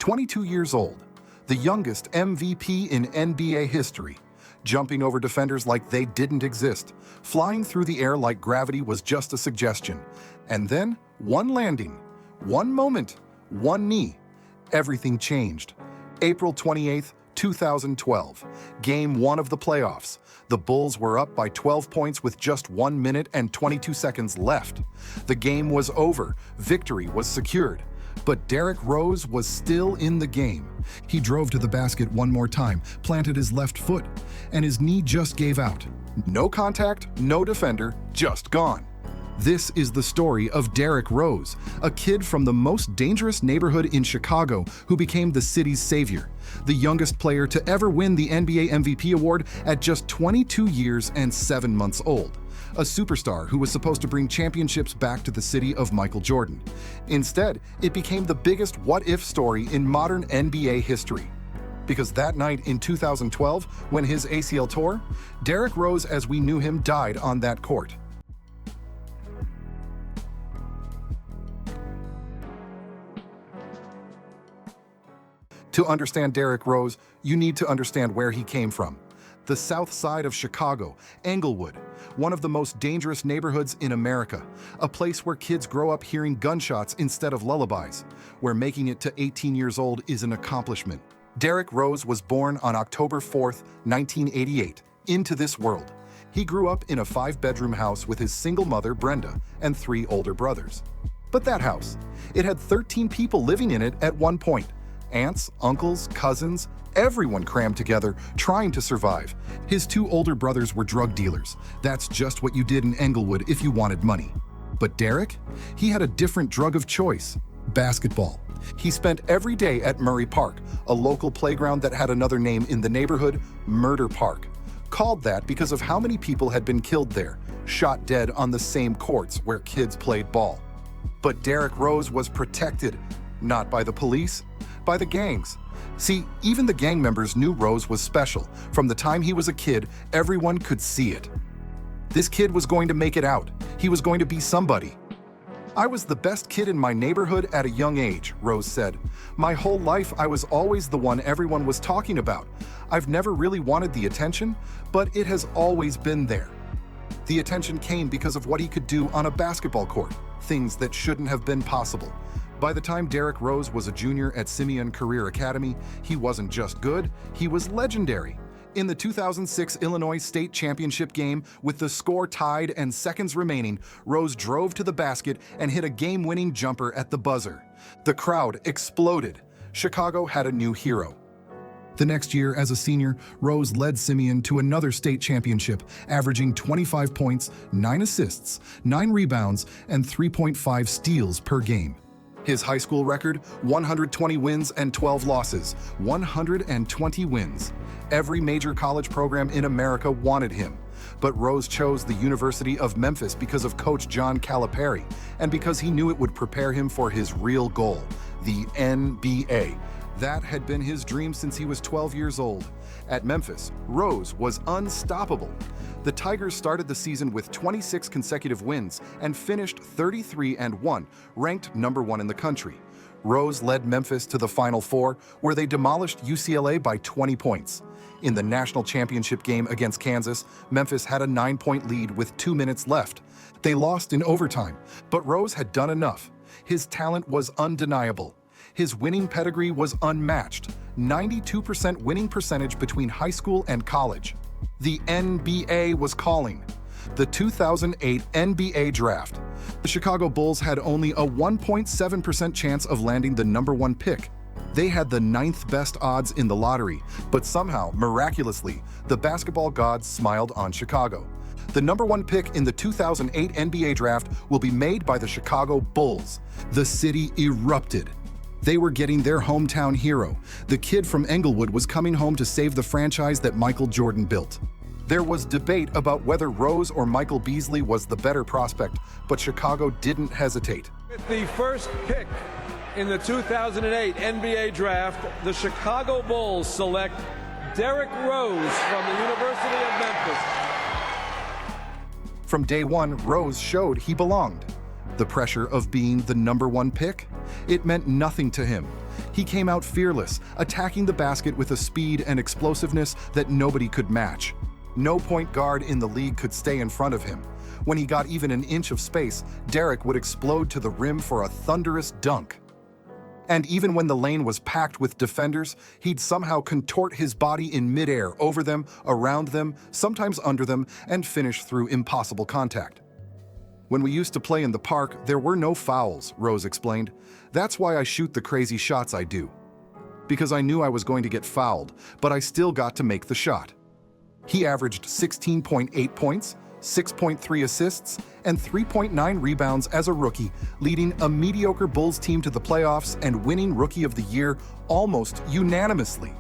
22 years old, the youngest MVP in NBA history, jumping over defenders like they didn't exist, flying through the air like gravity was just a suggestion. And then, one landing, one moment, one knee. Everything changed. April 28th, 2012, Game 1 of the playoffs. The Bulls were up by 12 points with just 1 minute and 22 seconds left. The game was over. Victory was secured. But Derrick Rose was still in the game. He drove to the basket one more time, planted his left foot, and his knee just gave out. No contact, no defender, just gone. This is the story of Derrick Rose, a kid from the most dangerous neighborhood in Chicago who became the city's savior, the youngest player to ever win the NBA MVP award at just 22 years and 7 months old, a superstar who was supposed to bring championships back to the city of Michael Jordan. Instead, it became the biggest what-if story in modern NBA history. Because that night in 2012, when his ACL tore, Derrick Rose as we knew him died on that court. To understand Derrick Rose, you need to understand where he came from. The south side of Chicago, Englewood, one of the most dangerous neighborhoods in America, a place where kids grow up hearing gunshots instead of lullabies, where making it to 18 years old is an accomplishment. Derrick Rose was born on October 4th, 1988, into this world. He grew up in a 5-bedroom house with his single mother, Brenda, and 3 older brothers. But that house, it had 13 people living in it at one point. Aunts, uncles, cousins, everyone crammed together, trying to survive. His 2 older brothers were drug dealers. That's just what you did in Englewood if you wanted money. But Derrick? He had a different drug of choice: basketball. He spent every day at Murray Park, a local playground that had another name in the neighborhood, Murder Park. Called that because of how many people had been killed there, shot dead on the same courts where kids played ball. But Derrick Rose was protected, not by the police, by the gangs. See, even the gang members knew Rose was special. From the time he was a kid, everyone could see it. This kid was going to make it out. He was going to be somebody. "I was the best kid in my neighborhood at a young age," Rose said. "My whole life I was always the one everyone was talking about. I've never really wanted the attention, but it has always been there." The attention came because of what he could do on a basketball court, things that shouldn't have been possible. By the time Derrick Rose was a junior at Simeon Career Academy, he wasn't just good, he was legendary. In the 2006 Illinois State Championship game, with the score tied and seconds remaining, Rose drove to the basket and hit a game-winning jumper at the buzzer. The crowd exploded. Chicago had a new hero. The next year, as a senior, Rose led Simeon to another state championship, averaging 25 points, 9 assists, 9 rebounds, and 3.5 steals per game. His high school record, 120 wins and 12 losses, 120 wins. Every major college program in America wanted him. But Rose chose the University of Memphis because of coach John Calipari, and because he knew it would prepare him for his real goal, the NBA. That had been his dream since he was 12 years old. At Memphis, Rose was unstoppable. The Tigers started the season with 26 consecutive wins and finished 33-1, ranked number 1 in the country. Rose led Memphis to the Final Four, where they demolished UCLA by 20 points. In the national championship game against Kansas, Memphis had a 9-point lead with 2 minutes left. They lost in overtime, but Rose had done enough. His talent was undeniable. His winning pedigree was unmatched, 92% winning percentage between high school and college. The NBA was calling. The 2008 NBA draft. The Chicago Bulls had only a 1.7% chance of landing the number 1 pick. They had the 9th best odds in the lottery, but somehow, miraculously, the basketball gods smiled on Chicago. The number 1 pick in the 2008 NBA draft will be made by the Chicago Bulls. The city erupted. They were getting their hometown hero. The kid from Englewood was coming home to save the franchise that Michael Jordan built. There was debate about whether Rose or Michael Beasley was the better prospect, but Chicago didn't hesitate. With the first pick in the 2008 NBA draft, the Chicago Bulls select Derrick Rose from the University of Memphis. From day one, Rose showed he belonged. The pressure of being the number 1 pick? It meant nothing to him. He came out fearless, attacking the basket with a speed and explosiveness that nobody could match. No point guard in the league could stay in front of him. When he got even an inch of space, Derrick would explode to the rim for a thunderous dunk. And even when the lane was packed with defenders, he'd somehow contort his body in midair over them, around them, sometimes under them, and finish through impossible contact. When we used to play in the park, there were no fouls, Rose explained. That's why I shoot the crazy shots I do. Because I knew I was going to get fouled, but I still got to make the shot. He averaged 16.8 points, 6.3 assists, and 3.9 rebounds as a rookie, leading a mediocre Bulls team to the playoffs and winning Rookie of the Year almost unanimously.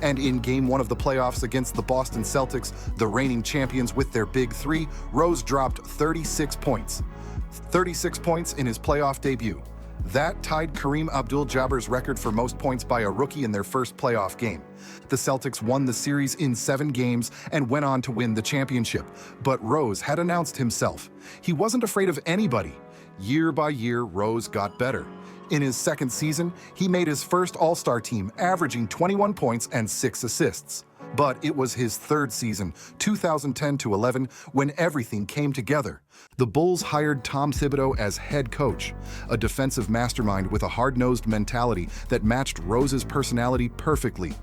And in Game 1 of the playoffs against the Boston Celtics, the reigning champions with their Big Three, Rose dropped 36 points. 36 points in his playoff debut. That tied Kareem Abdul-Jabbar's record for most points by a rookie in their first playoff game. The Celtics won the series in 7 games and went on to win the championship. But Rose had announced himself. He wasn't afraid of anybody. Year by year, Rose got better. In his second season, he made his first All-Star team, averaging 21 points and 6 assists. But it was his third season, 2010-11, when everything came together. The Bulls hired Tom Thibodeau as head coach, a defensive mastermind with a hard-nosed mentality that matched Rose's personality perfectly.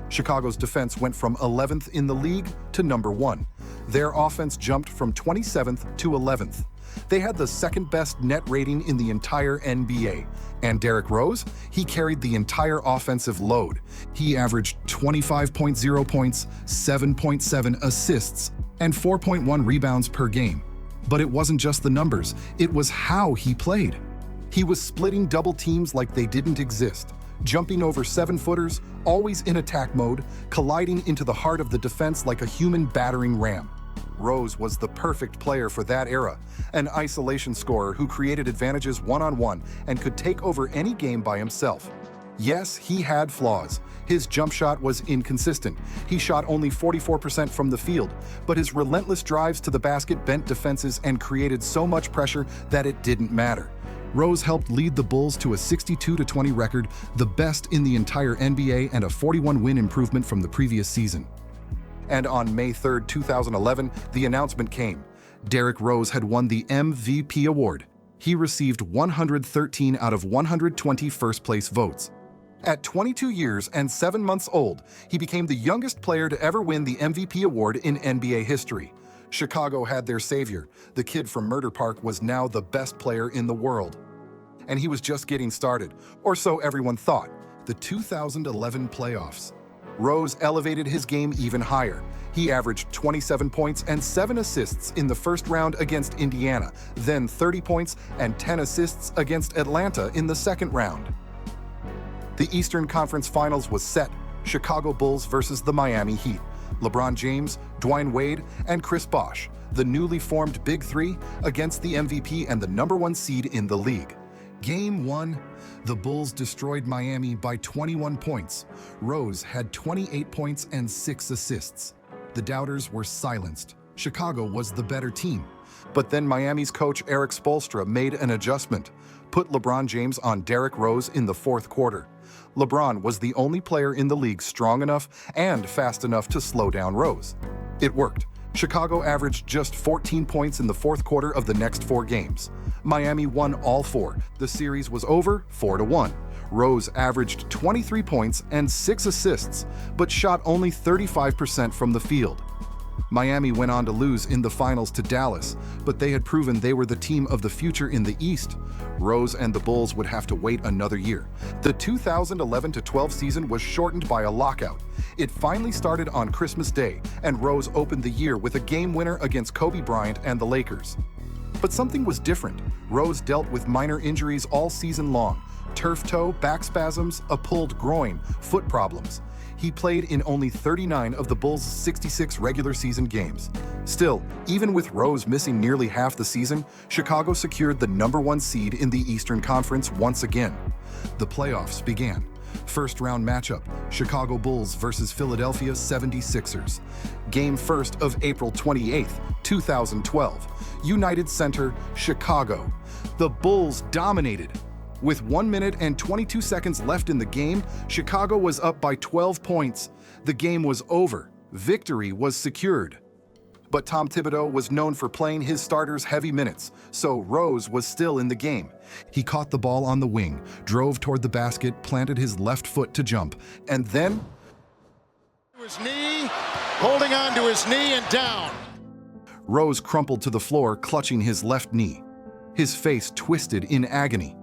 Chicago's defense went from 11th in the league to number 1. Their offense jumped from 27th to 11th. They had the second-best net rating in the entire NBA. And Derrick Rose? He carried the entire offensive load. He averaged 25.0 points, 7.7 assists, and 4.1 rebounds per game. But it wasn't just the numbers, it was how he played. He was splitting double teams like they didn't exist, jumping over 7-footers, always in attack mode, colliding into the heart of the defense like a human battering ram. Rose was the perfect player for that era, an isolation scorer who created advantages one-on-one and could take over any game by himself. Yes, he had flaws. His jump shot was inconsistent. He shot only 44% from the field, but his relentless drives to the basket bent defenses and created so much pressure that it didn't matter. Rose helped lead the Bulls to a 62-20 record, the best in the entire NBA and a 41-win improvement from the previous season. And on May 3, 2011, the announcement came. Derrick Rose had won the MVP award. He received 113 out of 120 first-place votes. At 22 years and 7 months old, he became the youngest player to ever win the MVP award in NBA history. Chicago had their savior. The kid from Murder Park was now the best player in the world. And he was just getting started, or so everyone thought. The 2011 playoffs. Rose elevated his game even higher. He averaged 27 points and 7 assists in the first round against Indiana, then 30 points and 10 assists against Atlanta in the second round. The Eastern Conference Finals was set, Chicago Bulls versus the Miami Heat. LeBron James, Dwyane Wade, and Chris Bosh, the newly formed Big Three, against the MVP and the #1 seed in the league. Game 1, the Bulls destroyed Miami by 21 points. Rose had 28 points and 6 assists. The doubters were silenced. Chicago was the better team. But then Miami's coach Erik Spoelstra made an adjustment, put LeBron James on Derrick Rose in the fourth quarter. LeBron was the only player in the league strong enough and fast enough to slow down Rose. It worked. Chicago averaged just 14 points in the fourth quarter of the next 4 games. Miami won all 4. The series was over 4-1. Rose averaged 23 points and 6 assists, but shot only 35% from the field. Miami went on to lose in the finals to Dallas, but they had proven they were the team of the future in the East. Rose and the Bulls would have to wait another year. The 2011-12 season was shortened by a lockout. It finally started on Christmas Day, and Rose opened the year with a game winner against Kobe Bryant and the Lakers. But something was different. Rose dealt with minor injuries all season long: turf toe, back spasms, a pulled groin, foot problems. He played in only 39 of the Bulls' 66 regular season games. Still, even with Rose missing nearly half the season, Chicago secured the #1 seed in the Eastern Conference once again. The playoffs began. First round matchup, Chicago Bulls versus Philadelphia 76ers. Game 1 of April 28, 2012. United Center, Chicago. The Bulls dominated. With 1 minute and 22 seconds left in the game, Chicago was up by 12 points. The game was over. Victory was secured. But Tom Thibodeau was known for playing his starters heavy minutes, so Rose was still in the game. He caught the ball on the wing, drove toward the basket, planted his left foot to jump, and then... His knee, holding on to his knee and down. Rose crumpled to the floor, clutching his left knee. His face twisted in agony.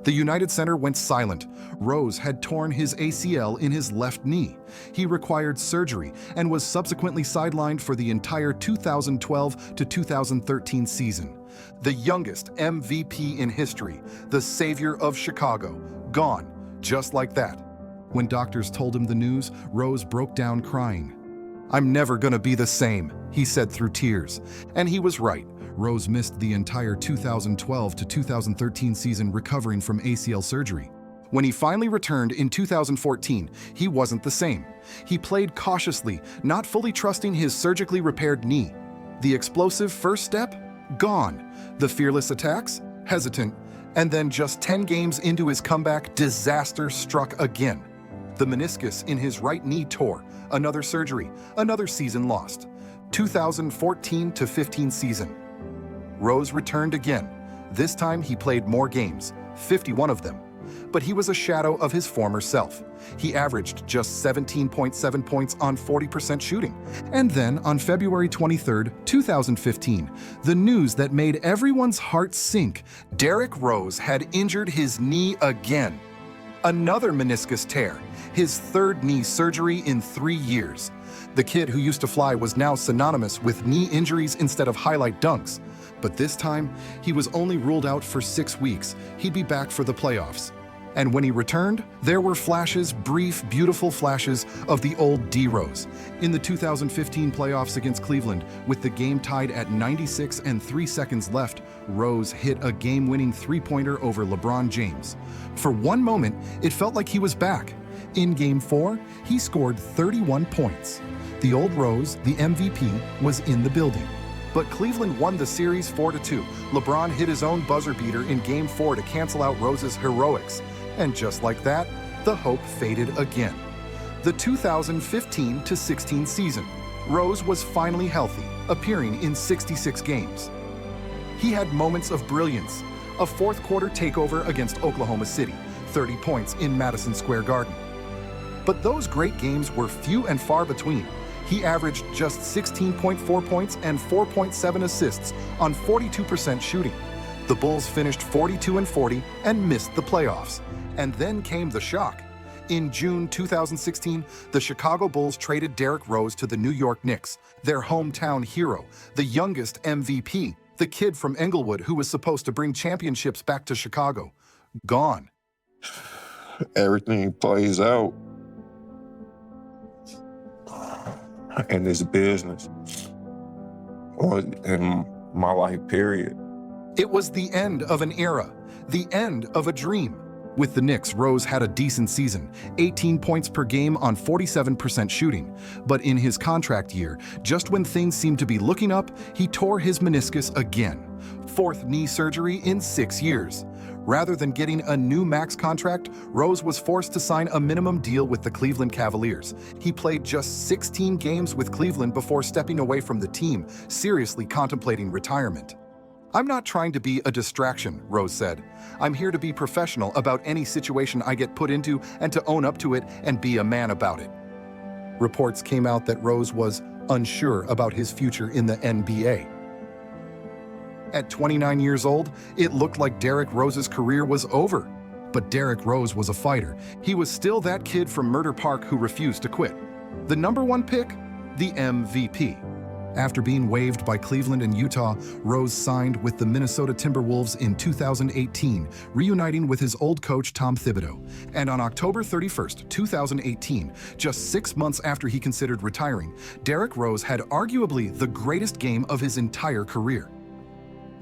The United Center went silent. Rose had torn his ACL in his left knee. He required surgery and was subsequently sidelined for the entire 2012 to 2013 season. The youngest MVP in history, the savior of Chicago, gone just like that. When doctors told him the news, Rose broke down crying. "I'm never gonna be the same," he said through tears. And he was right. Rose missed the entire 2012 to 2013 season recovering from ACL surgery. When he finally returned in 2014, he wasn't the same. He played cautiously, not fully trusting his surgically repaired knee. The explosive first step? Gone. The fearless attacks? Hesitant. And then just 10 games into his comeback, disaster struck again. The meniscus in his right knee tore. Another surgery. Another season lost. 2014 to 15 season. Rose returned again. This time he played more games, 51 of them. But he was a shadow of his former self. He averaged just 17.7 points on 40% shooting. And then on February 23, 2015, the news that made everyone's heart sink, Derrick Rose had injured his knee again. Another meniscus tear, his third knee surgery in 3 years. The kid who used to fly was now synonymous with knee injuries instead of highlight dunks. But this time, he was only ruled out for 6 weeks. He'd be back for the playoffs. And when he returned, there were flashes, brief, beautiful flashes of the old D-Rose. In the 2015 playoffs against Cleveland, with the game tied at 96 and 3 seconds left, Rose hit a game-winning three-pointer over LeBron James. For one moment, it felt like he was back. In Game 4, he scored 31 points. The old Rose, the MVP, was in the building. But Cleveland won the series 4-2. LeBron hit his own buzzer beater in Game 4 to cancel out Rose's heroics. And just like that, the hope faded again. The 2015-16 season, Rose was finally healthy, appearing in 66 games. He had moments of brilliance. A fourth-quarter takeover against Oklahoma City, 30 points in Madison Square Garden. But those great games were few and far between. He averaged just 16.4 points and 4.7 assists on 42% shooting. The Bulls finished 42-40 and missed the playoffs. And then came the shock. In June 2016, the Chicago Bulls traded Derrick Rose to the New York Knicks, their hometown hero, the youngest MVP, the kid from Englewood who was supposed to bring championships back to Chicago. Gone. Everything plays out in this business or in my life, period. It was the end of an era, the end of a dream. With the Knicks, Rose had a decent season, 18 points per game on 47% shooting. But in his contract year, just when things seemed to be looking up, he tore his meniscus again. Fourth knee surgery in 6 years. Rather than getting a new max contract, Rose was forced to sign a minimum deal with the Cleveland Cavaliers. He played just 16 games with Cleveland before stepping away from the team, seriously contemplating retirement. "I'm not trying to be a distraction," Rose said. "I'm here to be professional about any situation I get put into and to own up to it and be a man about it." Reports came out that Rose was unsure about his future in the NBA. At 29 years old, it looked like Derrick Rose's career was over. But Derrick Rose was a fighter. He was still that kid from Murder Park who refused to quit. The #1 pick? The MVP. After being waived by Cleveland and Utah, Rose signed with the Minnesota Timberwolves in 2018, reuniting with his old coach Tom Thibodeau. And on October 31st, 2018, just 6 months after he considered retiring, Derrick Rose had arguably the greatest game of his entire career.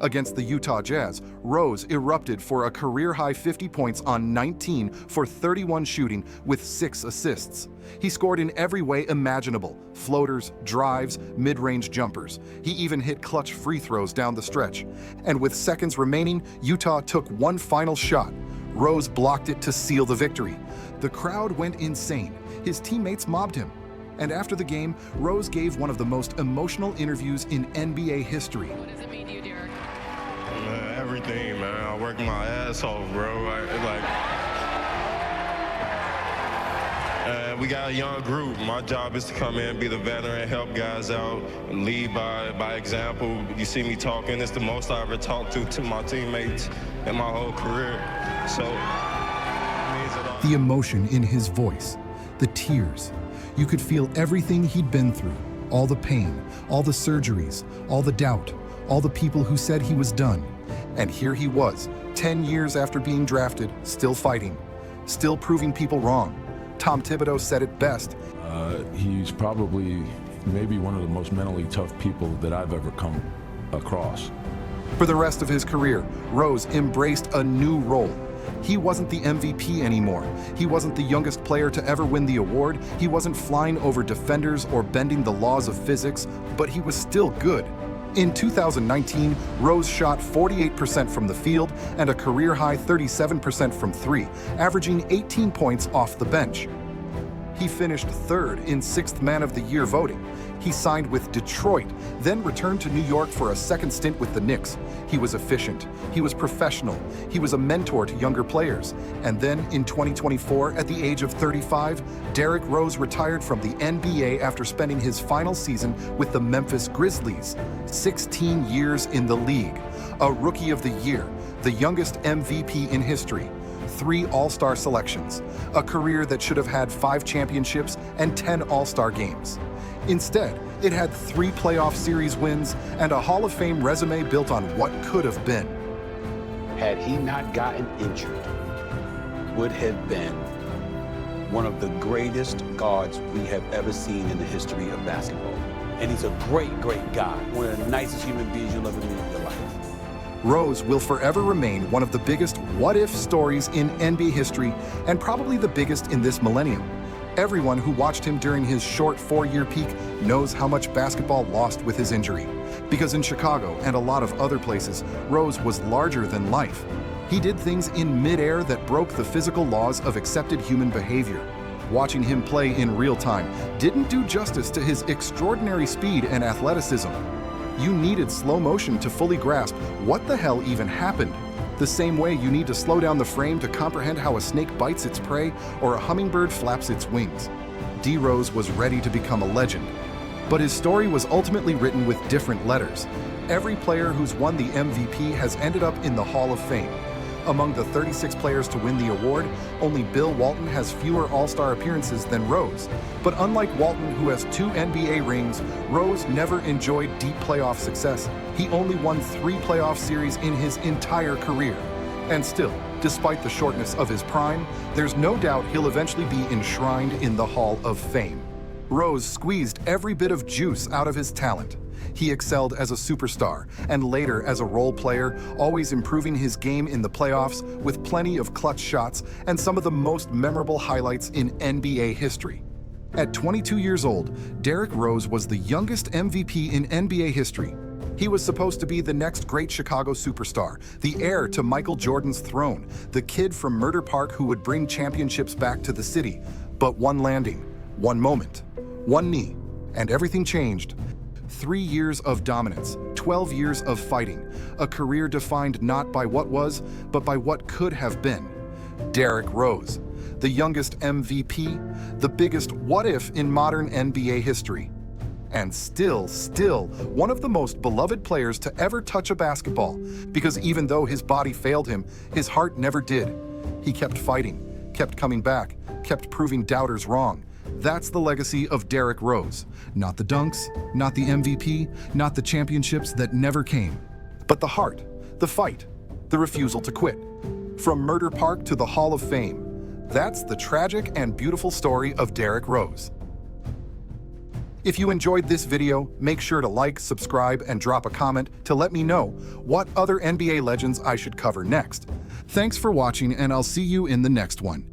Against the Utah Jazz, Rose erupted for a career-high 50 points on 19 for 31 shooting with 6 assists. He scored in every way imaginable: floaters, drives, mid-range jumpers. He even hit clutch free throws down the stretch. And with seconds remaining, Utah took one final shot. Rose blocked it to seal the victory. The crowd went insane. His teammates mobbed him. And after the game, Rose gave one of the most emotional interviews in NBA history. What does it mean to you, Derrick? Man, everything, man. I work my ass off, bro. We got a young group. My job is to come in, be the veteran, help guys out, and lead by example. You see me talking, it's the most I ever talked to my teammates in my whole career. So, it means a lot. The emotion in his voice, the tears. You could feel everything he'd been through, all the pain, all the surgeries, all the doubt, all the people who said he was done. And here he was, 10 years after being drafted, still fighting, still proving people wrong. Tom Thibodeau said it best. He's probably maybe one of the most mentally tough people that I've ever come across. For the rest of his career, Rose embraced a new role. He wasn't the MVP anymore. He wasn't the youngest player to ever win the award. He wasn't flying over defenders or bending the laws of physics, but he was still good. In 2019, Rose shot 48% from the field and a career-high 37% from three, averaging 18 points off the bench. He finished third in 6th Man of the Year voting. He signed with Detroit, then returned to New York for a second stint with the Knicks. He was efficient, he was professional, he was a mentor to younger players. And then in 2024, at the age of 35, Derrick Rose retired from the NBA after spending his final season with the Memphis Grizzlies. 16 years in the league, a Rookie of the Year, the youngest MVP in history, 3 All-Star selections, a career that should have had 5 championships and 10 All-Star games. Instead, it had 3 playoff series wins and a Hall of Fame resume built on what could have been. Had he not gotten injured, would have been one of the greatest guards we have ever seen in the history of basketball. And he's a great, great guy. One of the nicest human beings you'll ever meet in your life. Rose will forever remain one of the biggest what-if stories in NBA history and probably the biggest in this millennium. Everyone who watched him during his short 4-year peak knows how much basketball lost with his injury. Because in Chicago and a lot of other places, Rose was larger than life. He did things in midair that broke the physical laws of accepted human behavior. Watching him play in real time didn't do justice to his extraordinary speed and athleticism. You needed slow motion to fully grasp what the hell even happened. The same way you need to slow down the frame to comprehend how a snake bites its prey or a hummingbird flaps its wings. D. Rose was ready to become a legend. But his story was ultimately written with different letters. Every player who's won the MVP has ended up in the Hall of Fame. Among the 36 players to win the award, only Bill Walton has fewer All-Star appearances than Rose. But unlike Walton, who has 2 NBA rings, Rose never enjoyed deep playoff success. He only won 3 playoff series in his entire career. And still, despite the shortness of his prime, there's no doubt he'll eventually be enshrined in the Hall of Fame. Rose squeezed every bit of juice out of his talent. He excelled as a superstar and later as a role player, always improving his game in the playoffs with plenty of clutch shots and some of the most memorable highlights in NBA history. At 22 years old, Derrick Rose was the youngest MVP in NBA history. He was supposed to be the next great Chicago superstar, the heir to Michael Jordan's throne, the kid from Murder Park who would bring championships back to the city. But one landing, one moment, one knee, and everything changed. 3 years of dominance, 12 years of fighting, a career defined not by what was, but by what could have been. Derrick Rose, the youngest MVP, the biggest what-if in modern NBA history. And still one of the most beloved players to ever touch a basketball, because even though his body failed him, his heart never did. He kept fighting, kept coming back, kept proving doubters wrong. That's the legacy of Derrick Rose. Not the dunks, not the MVP, not the championships that never came, but the heart, the fight, the refusal to quit. From Murder Park to the Hall of Fame, that's the tragic and beautiful story of Derrick Rose. If you enjoyed this video, make sure to like, subscribe, and drop a comment to let me know what other NBA legends I should cover next. Thanks for watching, and I'll see you in the next one.